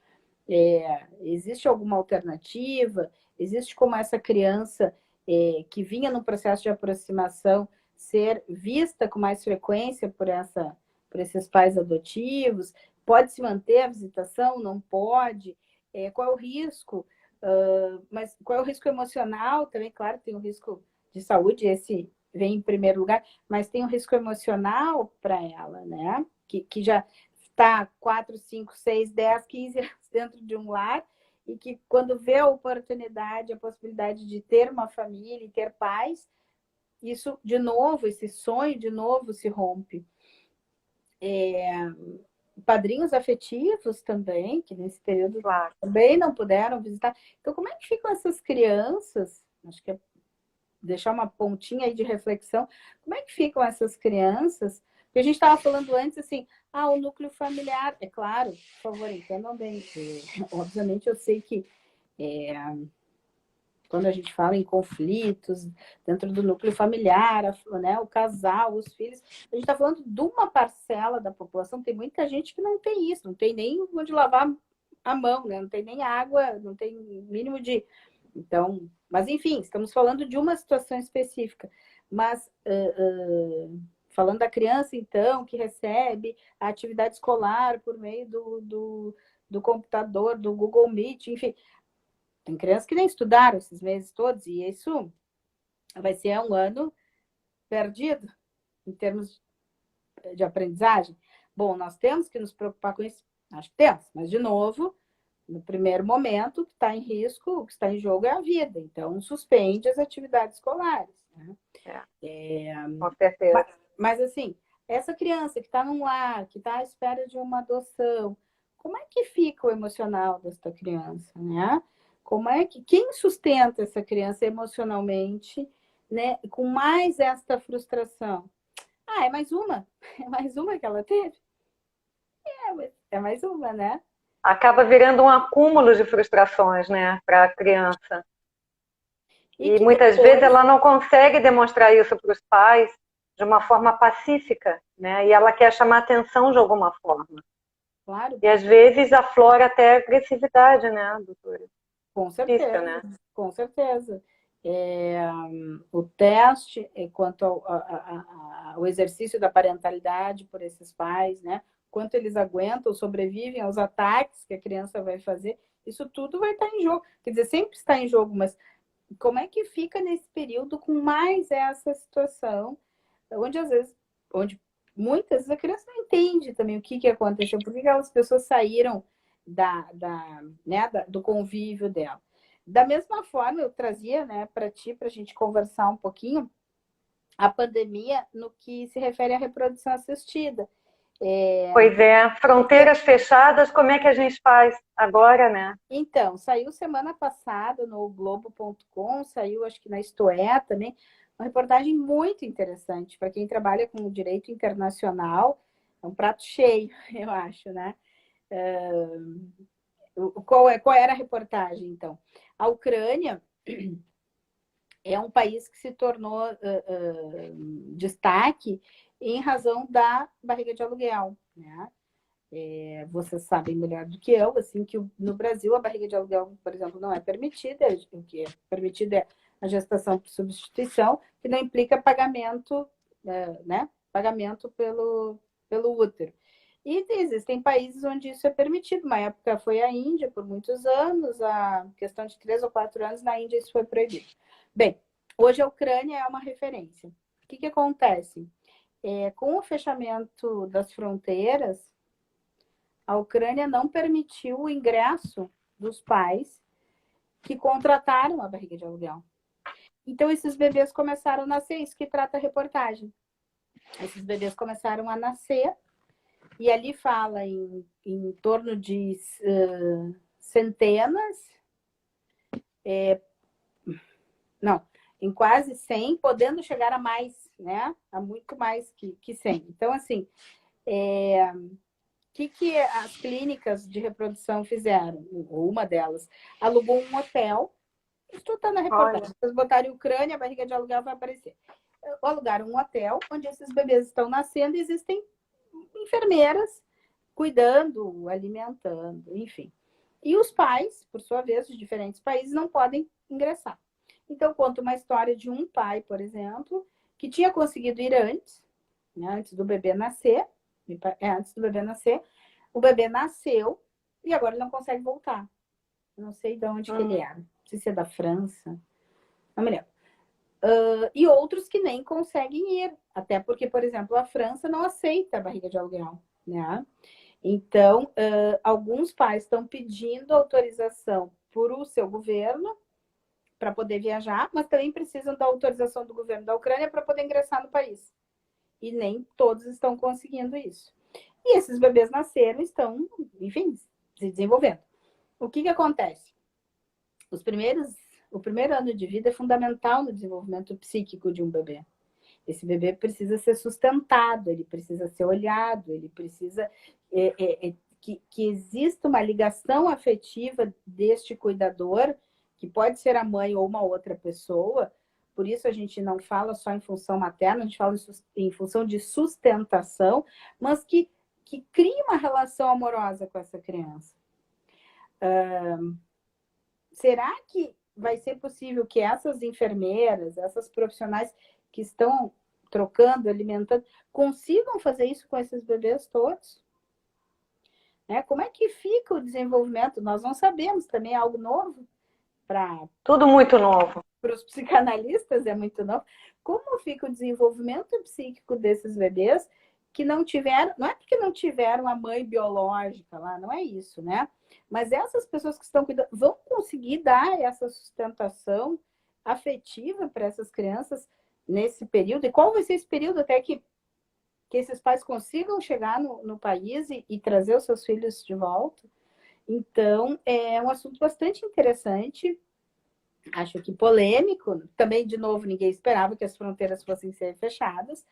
S2: Existe alguma alternativa? Existe como essa criança que vinha no processo de aproximação ser vista com mais frequência por esses pais adotivos? Pode se manter a visitação? Não pode? Qual é o risco? Mas qual é o risco emocional? Também, claro, tem o risco de saúde, esse vem em primeiro lugar, mas tem o risco emocional para ela, né? Que já está 4, 5, 6, 10, 15 anos dentro de um lar e que quando vê a oportunidade, a possibilidade de ter uma família e ter pais, isso, de novo, esse sonho, de novo, se rompe. Padrinhos afetivos também, que nesse período também não puderam visitar. Então, como é que ficam essas crianças? Acho que é deixar uma pontinha aí de reflexão. Como é que ficam essas crianças? Porque a gente estava falando antes, assim, o núcleo familiar. É claro, por favor, entendam bem. Obviamente, eu sei que quando a gente fala em conflitos dentro do núcleo familiar, né, o casal, os filhos, a gente está falando de uma parcela da população. Tem muita gente que não tem isso, não tem nem onde lavar a mão, né? Não tem nem água, não tem mínimo de... Então, mas enfim, estamos falando de uma situação específica. Mas falando da criança, então, que recebe a atividade escolar por meio do computador, do Google Meet, enfim, tem crianças que nem estudaram esses meses todos, e isso vai ser um ano perdido em termos de aprendizagem. Bom, nós temos que nos preocupar com isso? Acho que temos, mas, de novo, no primeiro momento, o que está em risco, o que está em jogo é a vida. Então, suspende as atividades escolares. Né?
S1: Com certeza.
S2: Mas, assim, essa criança que está num lar, que está à espera de uma adoção, como é que fica o emocional dessa criança, né? Como é que quem sustenta essa criança emocionalmente, né? Com mais esta frustração? É mais uma, é mais uma que ela teve. É mais uma, né?
S1: Acaba virando um acúmulo de frustrações, né, para a criança. E
S2: que
S1: muitas
S2: depois...
S1: vezes ela não consegue demonstrar isso para os pais de uma forma pacífica, né? E ela quer chamar atenção de alguma forma.
S2: Claro.
S1: E às vezes aflora até agressividade, né, doutora?
S2: Com certeza,
S1: Difícil, né?
S2: com certeza. O teste quanto ao exercício da parentalidade por esses pais, né? Quanto eles aguentam, sobrevivem aos ataques que a criança vai fazer, isso tudo vai estar em jogo. Quer dizer, sempre está em jogo, mas como é que fica nesse período com mais essa situação, onde às vezes, onde muitas vezes a criança não entende também o que aconteceu, por que aquelas pessoas saíram do convívio dela. Da mesma forma, eu trazia, né, para ti, para a gente conversar um pouquinho, a pandemia no que se refere à reprodução assistida.
S1: Pois é, fronteiras fechadas, como é que a gente faz agora, né?
S2: Então, saiu semana passada no Globo.com, saiu acho que na Isto.é também, uma reportagem muito interessante para quem trabalha com o direito internacional, é um prato cheio, eu acho, né? Qual era a reportagem, então? A Ucrânia é um país que se tornou destaque em razão da barriga de aluguel, né? Vocês sabem melhor do que eu, assim, que no Brasil a barriga de aluguel, por exemplo, não é permitida, o que é permitido é a gestação por substituição, que não implica pagamento, né? Pagamento pelo útero. E existem países onde isso é permitido. Uma época foi a Índia, por muitos anos, a questão de 3 ou 4 anos, na Índia isso foi proibido. Bem, hoje a Ucrânia é uma referência. O que acontece? Com o fechamento das fronteiras, a Ucrânia não permitiu o ingresso dos pais que contrataram a barriga de aluguel. Então, esses bebês começaram a nascer, isso que trata a reportagem. Esses bebês começaram a nascer, e ali fala em torno de centenas, em quase 100, podendo chegar a mais, né? A muito mais que 100. Então, assim, que as clínicas de reprodução fizeram? Uma delas alugou um hotel. Isso está na reportagem. Se vocês botarem Ucrânia, a barriga de aluguel vai aparecer. Alugaram um hotel onde esses bebês estão nascendo e existem enfermeiras cuidando, alimentando, enfim. E os pais, por sua vez, de diferentes países, não podem ingressar. Então, conta uma história de um pai, por exemplo, que tinha conseguido ir antes, né, antes do bebê nascer. Antes do bebê nascer. O bebê nasceu e agora ele não consegue voltar. Não sei de onde que ele era. Não sei se é da França. Não me lembro. E outros que nem conseguem ir. Até porque, por exemplo, a França não aceita a barriga de aluguel, né? Então, alguns pais estão pedindo autorização por o seu governo para poder viajar, mas também precisam da autorização do governo da Ucrânia para poder ingressar no país. E nem todos estão conseguindo isso. E esses bebês nasceram, estão, enfim, se desenvolvendo. O que acontece? O primeiro ano de vida é fundamental no desenvolvimento psíquico de um bebê. Esse bebê precisa ser sustentado, ele precisa ser olhado, ele precisa que exista uma ligação afetiva deste cuidador, que pode ser a mãe ou uma outra pessoa. Por isso a gente não fala só em função materna, a gente fala em função de sustentação, mas que crie uma relação amorosa com essa criança. Será que vai ser possível que essas enfermeiras, essas profissionais que estão trocando, alimentando, consigam fazer isso com esses bebês todos? Como é que fica o desenvolvimento? Nós não sabemos, também é algo novo para...
S1: Tudo muito novo.
S2: Para os psicanalistas é muito novo. Como fica o desenvolvimento psíquico desses bebês que não tiveram... Não é porque não tiveram a mãe biológica lá, não é isso, né? Mas essas pessoas que estão cuidando vão conseguir dar essa sustentação afetiva para essas crianças nesse período? E qual vai ser esse período até que esses pais consigam chegar no país e trazer os seus filhos de volta? Então, é um assunto bastante interessante, acho que polêmico. Também, de novo, ninguém esperava que as fronteiras fossem ser fechadas,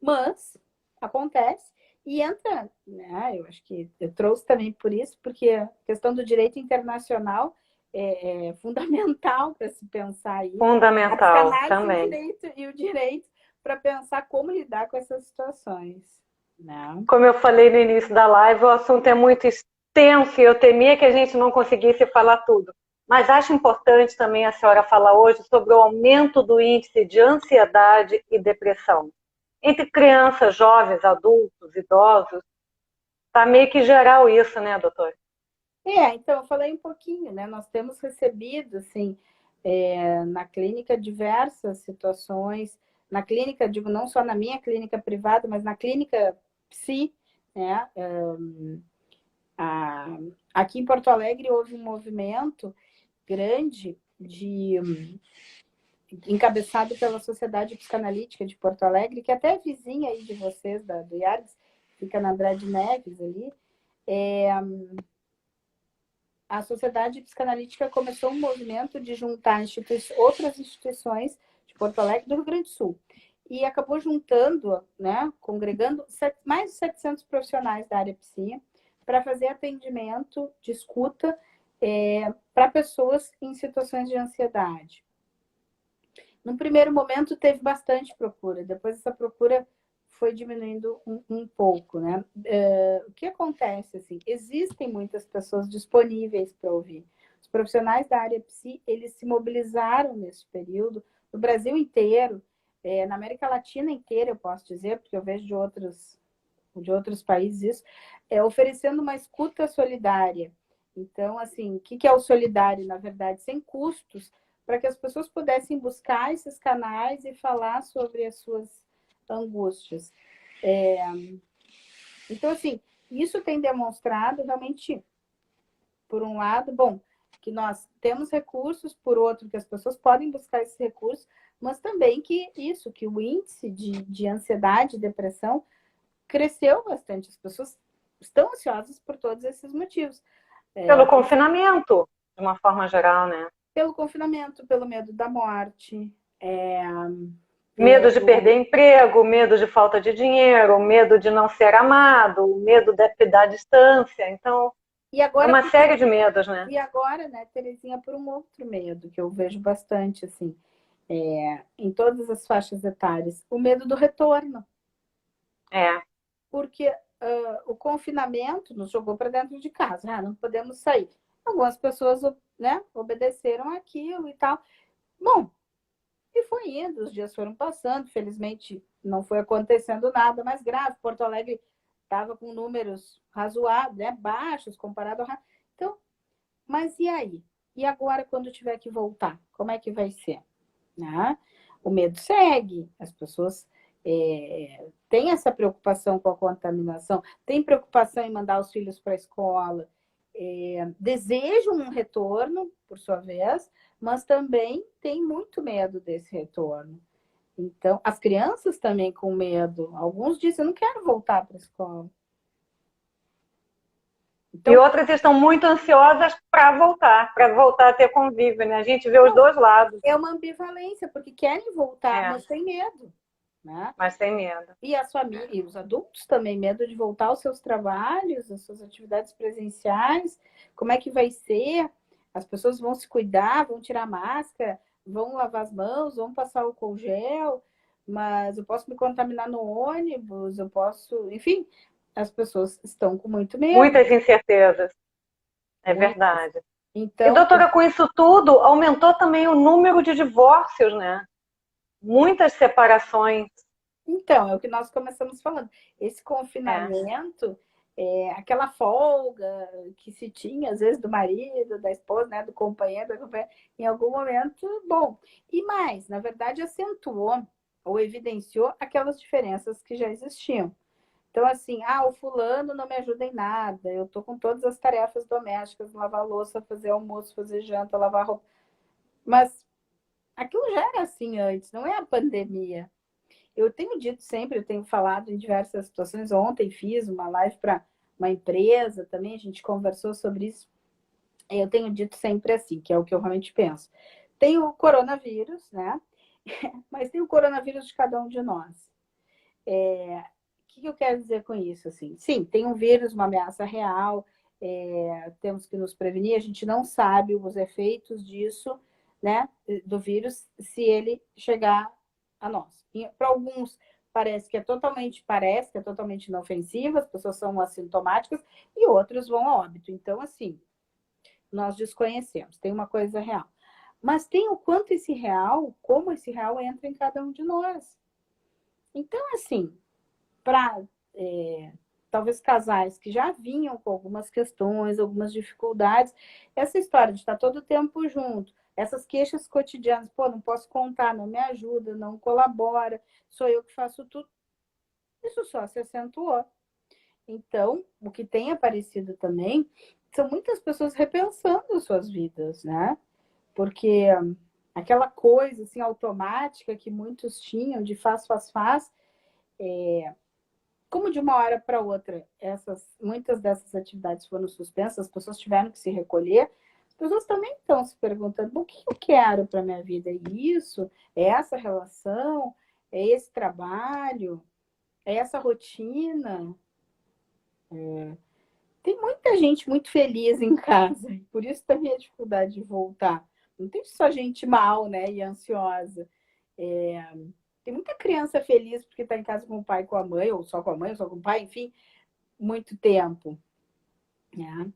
S2: mas acontece. E entra, né, eu acho que eu trouxe também por isso, porque a questão do direito internacional é fundamental para se pensar aí.
S1: Fundamental também.
S2: E o direito para pensar como lidar com essas situações. Não.
S1: Como eu falei no início da live, o assunto é muito extenso e eu temia que a gente não conseguisse falar tudo. Mas acho importante também a senhora falar hoje sobre o aumento do índice de ansiedade e depressão. Entre crianças, jovens, adultos, idosos, está meio que geral isso, né, doutora?
S2: Então, eu falei um pouquinho, né? Nós temos recebido, assim, na clínica diversas situações, na clínica, digo, não só na minha clínica privada, mas na clínica psi, né? Aqui em Porto Alegre houve um movimento grande encabeçado pela Sociedade Psicanalítica de Porto Alegre, que até é vizinha aí de vocês, do IARGS, fica na Andrade Neves ali. A Sociedade Psicanalítica começou um movimento de juntar outras instituições de Porto Alegre e do Rio Grande do Sul. E acabou juntando, né, congregando mais de 700 profissionais da área psi para fazer atendimento de escuta para pessoas em situações de ansiedade. No primeiro momento teve bastante procura, depois essa procura foi diminuindo um pouco, né? O que acontece, assim, existem muitas pessoas disponíveis para ouvir. Os profissionais da área psi, eles se mobilizaram nesse período, no Brasil inteiro, na América Latina inteira, eu posso dizer, porque eu vejo de outros países isso, oferecendo uma escuta solidária. Então, assim, o que é o solidário, na verdade? Sem custos, para que as pessoas pudessem buscar esses canais e falar sobre as suas angústias. Então, assim, isso tem demonstrado realmente, por um lado, bom, que nós temos recursos, por outro, que as pessoas podem buscar esses recursos, mas também que o índice de ansiedade e depressão cresceu bastante. As pessoas estão ansiosas por todos esses motivos.
S1: Pelo confinamento, de uma forma geral, né?
S2: Pelo confinamento, pelo medo da morte,
S1: Medo de perder emprego, medo de falta de dinheiro, medo de não ser amado, medo da distância. Então,
S2: E
S1: é
S2: agora,
S1: uma série de medos, né?
S2: e agora, né, Terezinha, por um outro medo que eu vejo bastante, assim, em todas as faixas etárias, o medo do retorno.
S1: É.
S2: Porque o confinamento nos jogou para dentro de casa, não podemos sair. Algumas pessoas, né, obedeceram aquilo e tal. Bom, e foi indo, os dias foram passando, felizmente não foi acontecendo nada mais grave. Porto Alegre estava com números razoáveis, né, baixos comparado ao... Então, mas e aí? E agora, quando tiver que voltar, como é que vai ser? Né? O medo segue, as pessoas têm essa preocupação com a contaminação, têm preocupação em mandar os filhos para a escola, desejam um retorno, por sua vez, mas também têm muito medo desse retorno. Então, as crianças também com medo. Alguns dizem, eu não quero voltar para a escola.
S1: E
S2: Então,
S1: outras estão muito ansiosas para voltar a ter convívio, né? A gente vê os dois lados.
S2: é uma ambivalência, porque querem voltar, mas têm medo. Né?
S1: Mas tem medo.
S2: E as famílias, e os adultos também, medo de voltar aos seus trabalhos, às suas atividades presenciais. Como é que vai ser? As pessoas vão se cuidar, vão tirar máscara, vão lavar as mãos, vão passar álcool gel, mas eu posso me contaminar no ônibus, eu posso... Enfim, as pessoas estão com muito medo.
S1: Muitas incertezas. É verdade.
S2: Então,
S1: e, doutora, com isso tudo, aumentou também o número de divórcios, né? Muitas separações.
S2: Então, é o que nós começamos falando. Esse confinamento, aquela folga que se tinha, às vezes, do marido, da esposa, né, do companheiro, em algum momento, bom. E mais, na verdade, acentuou ou evidenciou aquelas diferenças que já existiam. Então, assim, o fulano não me ajuda em nada, eu tô com todas as tarefas domésticas, lavar louça, fazer almoço, fazer janta, lavar roupa. Mas aquilo já era assim antes, não é a pandemia. Eu tenho dito sempre, eu tenho falado em diversas situações. Ontem fiz uma live para uma empresa também, a gente conversou sobre isso. Eu tenho dito sempre assim, que é o que eu realmente penso. Tem o coronavírus, né? Mas tem o coronavírus de cada um de nós. O que eu quero dizer com isso? Assim? Sim, tem um vírus, uma ameaça real, temos que nos prevenir, a gente não sabe os efeitos disso, né, do vírus, se ele chegar a nós. Para alguns parece que é totalmente inofensivo, as pessoas são assintomáticas, e outros vão a óbito. Então, assim, nós desconhecemos, tem uma coisa real. Mas tem o quanto esse real, como esse real entra em cada um de nós. Então, assim, para talvez casais que já vinham com algumas questões, algumas dificuldades, essa história de estar todo o tempo junto, essas queixas cotidianas, não posso contar, não me ajuda, não colabora, sou eu que faço tudo, isso só se acentuou. Então, o que tem aparecido também são muitas pessoas repensando suas vidas, né? Porque aquela coisa assim automática que muitos tinham de faz, como de uma hora para outra, muitas dessas atividades foram suspensas, as pessoas tiveram que se recolher, as pessoas também estão se perguntando, o que eu quero para a minha vida? É isso? É essa relação? É esse trabalho? É essa rotina? Tem muita gente muito feliz em casa, por isso também a dificuldade de voltar. Não tem só gente mal, né, e ansiosa. Tem muita criança feliz porque está em casa com o pai e com a mãe, ou só com a mãe, ou só com o pai, enfim, muito tempo. Né?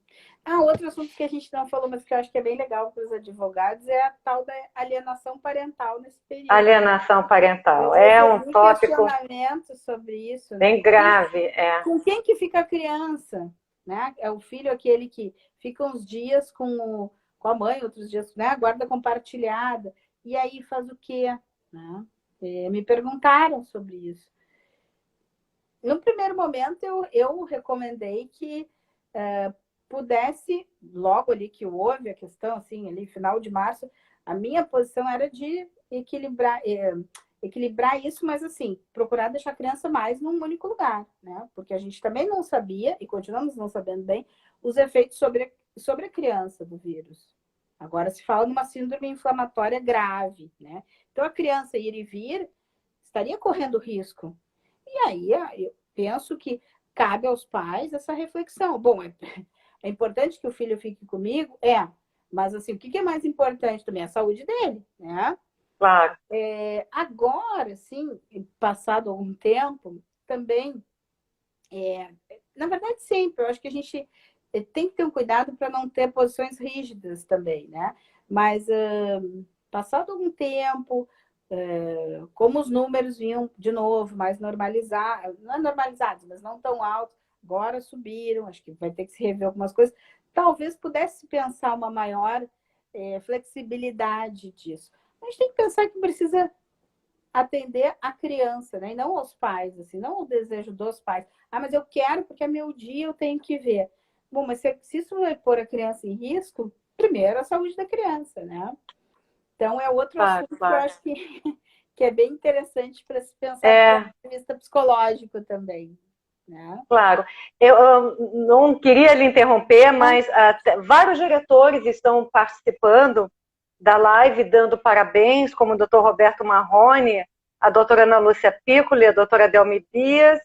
S2: Outro assunto que a gente não falou, mas que eu acho que é bem legal para os advogados, é a tal da alienação parental nesse período.
S1: Alienação parental. Um tópico
S2: questionamento sobre isso.
S1: Bem grave.
S2: Com quem que fica a criança? Né? É o filho aquele que fica uns dias com a mãe, outros dias, né? Guarda compartilhada. E aí faz o quê? Né? Me perguntaram sobre isso. No primeiro momento, eu recomendei que pudesse, logo ali que houve a questão, assim, ali final de março, a minha posição era de equilibrar isso, mas assim, procurar deixar a criança mais num único lugar, né? Porque a gente também não sabia, e continuamos não sabendo bem, os efeitos sobre a criança do vírus. Agora se fala numa síndrome inflamatória grave, né? Então, a criança ir e vir estaria correndo risco. E aí, eu penso que cabe aos pais essa reflexão. Bom, é importante que o filho fique comigo? Mas assim, o que é mais importante também? A saúde dele, né?
S1: Claro.
S2: Agora, assim, passado algum tempo, também, na verdade, sempre, eu acho que a gente tem que ter um cuidado para não ter posições rígidas também, né? Mas, passado algum tempo, como os números vinham de novo mais normalizados, não normalizados, mas não tão altos, agora subiram, acho que vai ter que se rever algumas coisas, talvez pudesse pensar uma maior flexibilidade disso. A gente tem que pensar que precisa atender a criança, né? E não aos pais, assim, não o desejo dos pais. Ah, mas eu quero porque é meu dia, eu tenho que ver. Bom, mas se isso vai pôr a criança em risco, primeiro a saúde da criança, né? Então é outro assunto que eu acho que é bem interessante para se pensar do ponto de vista psicológico também. Né?
S1: Claro. Eu não queria lhe interromper, mas vários diretores estão participando da live, dando parabéns, como o Dr. Roberto Marrone, a doutora Ana Lúcia Piccoli, a doutora Delmi Dias,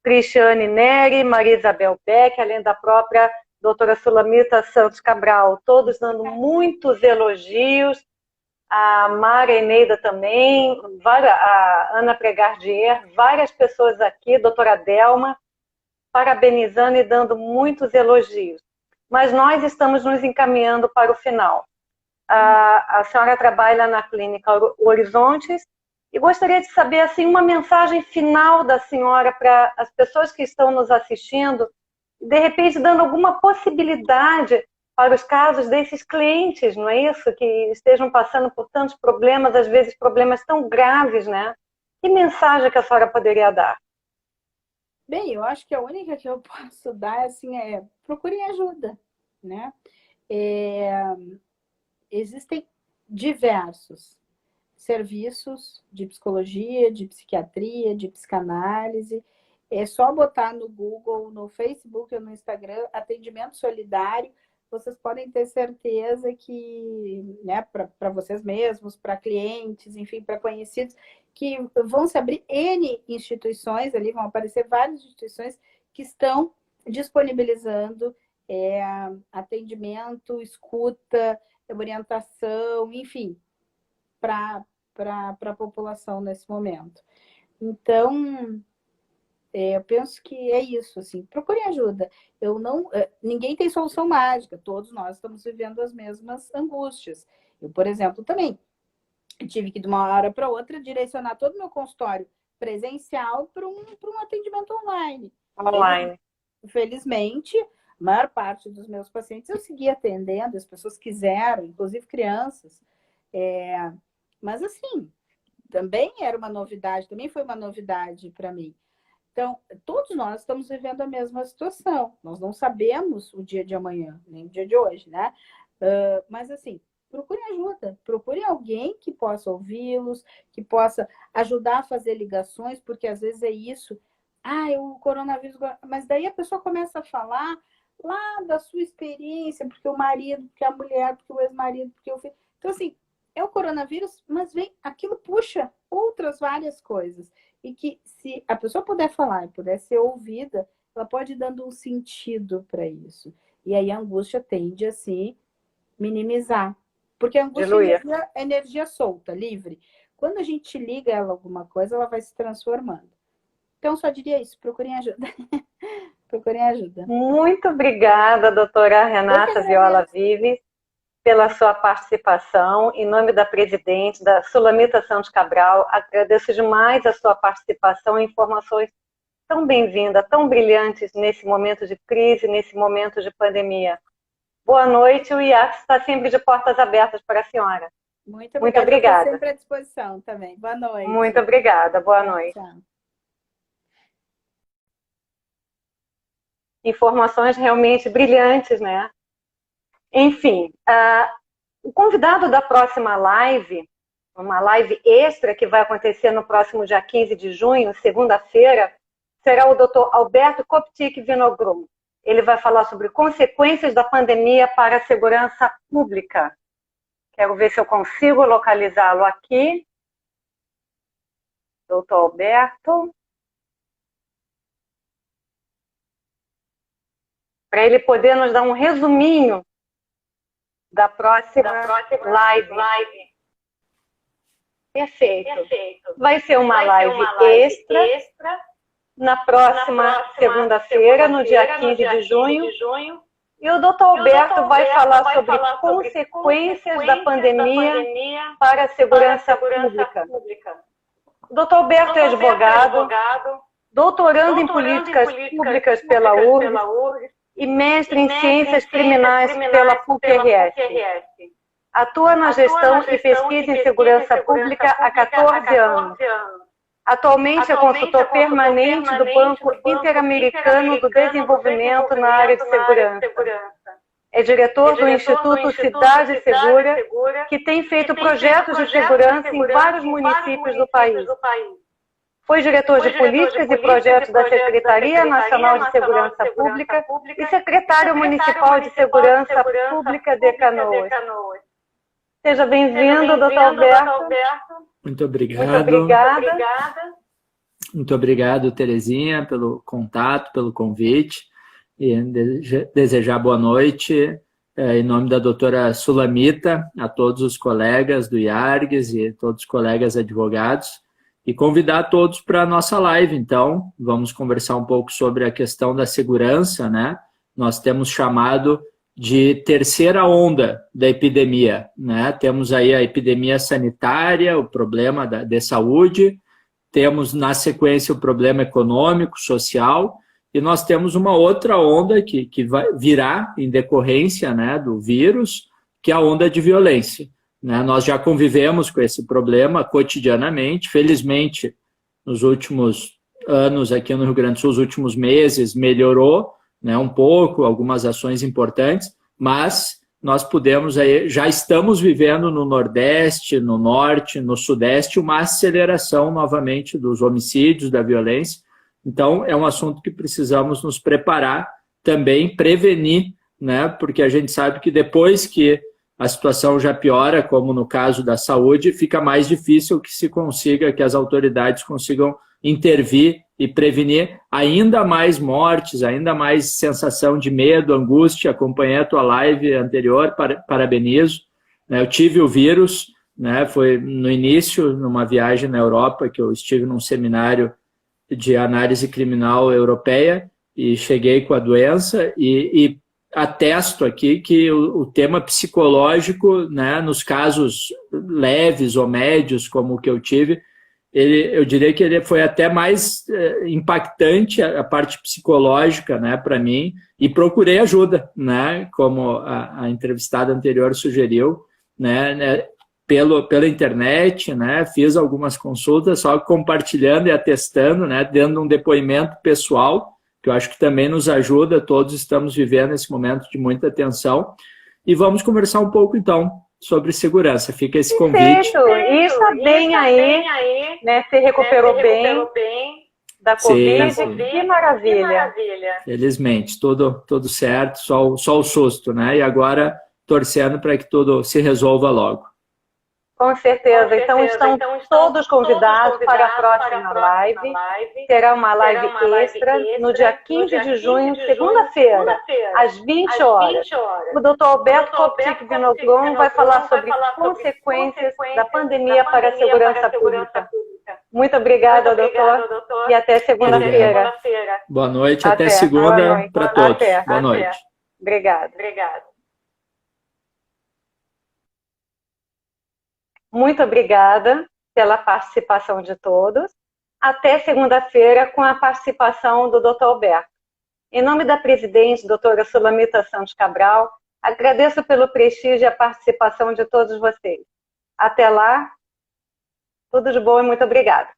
S1: Cristiane Neri, Maria Isabel Beck, além da própria doutora Sulamita Santos Cabral, todos dando muitos elogios, a Mara Eneida também, a Ana Pregardier, várias pessoas aqui, doutora Delma, parabenizando e dando muitos elogios. Mas nós estamos nos encaminhando para o final. A senhora trabalha na clínica Horizontes e gostaria de saber assim, uma mensagem final da senhora para as pessoas que estão nos assistindo, de repente dando alguma possibilidade para os casos desses clientes, não é isso? Que estejam passando por tantos problemas, às vezes problemas tão graves, né? Que mensagem que a senhora poderia dar?
S2: Bem, eu acho que a única que eu posso dar assim, procurem ajuda, né? Existem diversos serviços de psicologia, de psiquiatria, de psicanálise. É só botar no Google, no Facebook ou no Instagram, atendimento solidário. Vocês podem ter certeza que, né, para vocês mesmos, para clientes, enfim, para conhecidos, que vão se abrir N instituições ali, vão aparecer várias instituições que estão disponibilizando atendimento, escuta, orientação, enfim, para a população nesse momento. Então, eu penso que é isso, assim, procurem ajuda. Ninguém tem solução mágica, todos nós estamos vivendo as mesmas angústias. Eu, por exemplo, também tive que, de uma hora para outra, direcionar todo o meu consultório presencial para um atendimento online.
S1: Online.
S2: Infelizmente, a maior parte dos meus pacientes eu segui atendendo, as pessoas quiseram, inclusive crianças. Mas, assim, também era uma novidade, também foi uma novidade para mim. Então, todos nós estamos vivendo a mesma situação. Nós não sabemos o dia de amanhã, nem o dia de hoje, né? Mas, assim, procurem ajuda. Procurem alguém que possa ouvi-los, que possa ajudar a fazer ligações, porque às vezes é isso. O coronavírus... Mas daí a pessoa começa a falar lá da sua experiência, porque o marido, porque a mulher, porque o ex-marido, porque o filho... Então, assim, é o coronavírus, mas aquilo puxa outras várias coisas. E que se a pessoa puder falar e puder ser ouvida, ela pode ir dando um sentido para isso. E aí a angústia tende a se minimizar. Porque a angústia é energia solta, livre. Quando a gente liga ela a alguma coisa, ela vai se transformando. Então, só diria isso, procurem ajuda. Procurem ajuda.
S1: Muito obrigada, doutora Renata Viola Vives, pela sua participação. Em nome da presidente, da Sulamita Santos Cabral, agradeço demais a sua participação e informações tão bem-vindas, tão brilhantes nesse momento de crise, nesse momento de pandemia. Boa noite, o IACS está sempre de portas abertas para a senhora.
S2: Muito obrigada. Estou sempre à disposição também. Boa noite.
S1: Muito obrigada. Boa noite.
S2: Tchau.
S1: Informações realmente brilhantes, né? Enfim, o convidado da próxima live, uma live extra que vai acontecer no próximo dia 15 de junho, segunda-feira, será o Dr. Alberto Koptik Vinogrum. Ele vai falar sobre consequências da pandemia para a segurança pública. Quero ver se eu consigo localizá-lo aqui. doutor Alberto, para ele poder nos dar um resuminho da próxima live. Perfeito. Vai ser uma live extra na próxima segunda-feira, no dia 15 de junho. E o doutor Alberto vai falar sobre consequências da pandemia para a segurança pública. O doutor Alberto é advogado, doutorando em políticas públicas pela URGS e mestre em ciências criminais pela PUC-RS. Atua na gestão e pesquisa em segurança pública há 14 anos. Atualmente é consultor permanente do Banco Interamericano do Desenvolvimento na área de segurança. É diretor do Instituto Cidade Segura, que tem feito projetos de segurança em vários municípios do país. Foi diretor de políticas e projetos da Secretaria Nacional de Segurança Pública e secretário municipal de Segurança Pública de Canoas. Seja bem-vindo, doutor Alberto.
S3: Muito obrigado.
S1: Muito obrigada.
S3: Muito obrigado, Terezinha, pelo contato, pelo convite. E desejar boa noite, em nome da doutora Sulamita, a todos os colegas do IARGS e todos os colegas advogados. E convidar todos para a nossa live, então. Vamos conversar um pouco sobre a questão da segurança, né? Nós temos chamado de terceira onda da epidemia, né? Temos aí a epidemia sanitária, o problema de saúde, temos na sequência o problema econômico, social, e nós temos uma outra onda que vai virar em decorrência, né, do vírus, que é a onda de violência, né? Nós já convivemos com esse problema cotidianamente, felizmente nos últimos anos aqui no Rio Grande do Sul, os últimos meses melhorou, né, um pouco, algumas ações importantes, mas nós já estamos vivendo no Nordeste, no Norte, no Sudeste, uma aceleração novamente dos homicídios, da violência. Então, é um assunto que precisamos nos preparar, também prevenir, né, porque a gente sabe que depois que a situação já piora, como no caso da saúde, fica mais difícil que as autoridades consigam intervir e prevenir ainda mais mortes, ainda mais sensação de medo, angústia. Acompanhei a tua live anterior, parabenizo. Eu tive o vírus, né, foi no início, numa viagem na Europa, que eu estive num seminário de análise criminal europeia e cheguei com a doença e atesto aqui que o tema psicológico, né, nos casos leves ou médios, como o que eu tive, eu diria que ele foi até mais impactante, a parte psicológica, né, para mim, e procurei ajuda, né, como a entrevistada anterior sugeriu, né, pela internet, né, fiz algumas consultas, só compartilhando e atestando, né, dando um depoimento pessoal, que eu acho que também nos ajuda, todos estamos vivendo esse momento de muita tensão, e vamos conversar um pouco, então, sobre segurança. Fica esse convite.
S1: E está bem aí, né? Se recuperou bem da Covid.
S3: Sim.
S1: Que maravilha.
S3: Felizmente, tudo certo, só o susto, né? E agora torcendo para que tudo se resolva logo.
S1: Com certeza. Então, estão todos convidados para a próxima live. Será uma live extra no dia 15 de junho, segunda-feira, às 20 horas. O doutor Alberto Koptik Vinoglum vai falar sobre consequências da pandemia para a segurança pública. Muito obrigada, doutor, e até segunda-feira.
S3: Boa noite, até segunda para todos. Boa noite.
S1: Obrigada. Muito obrigada pela participação de todos. Até segunda-feira com a participação do Dr. Alberto. Em nome da presidente, doutora Sulamita Santos Cabral, agradeço pelo prestígio e a participação de todos vocês. Até lá, tudo de bom e muito obrigada.